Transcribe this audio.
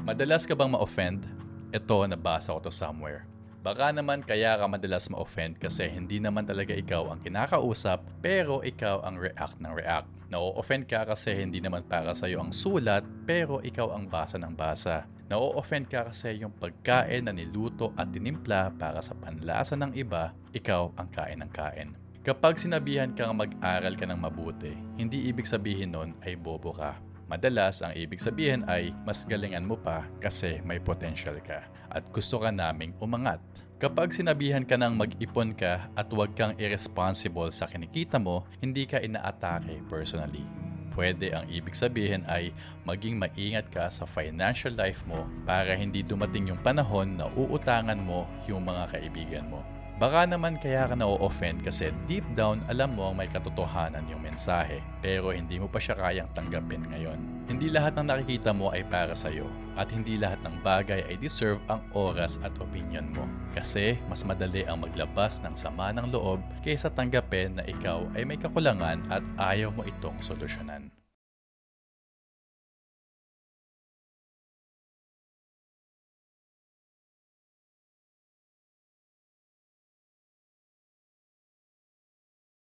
Madalas ka bang ma-offend? Ito, nabasa ko to somewhere. Baka naman kaya ka madalas ma-offend kasi hindi naman talaga ikaw ang kinakausap pero ikaw ang react ng react. Na-offend ka kasi hindi naman para sa'yo ang sulat pero ikaw ang basa ng basa. Na-offend ka kasi yung pagkain na niluto at tinimpla para sa panlasa ng iba, ikaw ang kain ng kain. Kapag sinabihan kang mag-aral ka ng mabuti, hindi ibig sabihin nun ay bobo ka. Madalas, ang ibig sabihin ay mas galingan mo pa kasi may potential ka at gusto ka naming umangat. Kapag sinabihan ka ng mag-ipon ka at huwag kang irresponsible sa kinikita mo, hindi ka inaatake personally. Pwede ang ibig sabihin ay maging maingat ka sa financial life mo para hindi dumating yung panahon na uutangan mo yung mga kaibigan mo. Baka naman kaya ka na-offend kasi deep down alam mo may katotohanan yung mensahe pero hindi mo pa siya kayang tanggapin ngayon. Hindi lahat ng nakikita mo ay para sa'yo at hindi lahat ng bagay ay deserve ang oras at opinion mo. Kasi mas madali ang maglabas ng sama ng loob kaysa tanggapin na ikaw ay may kakulangan at ayaw mo itong solusyonan.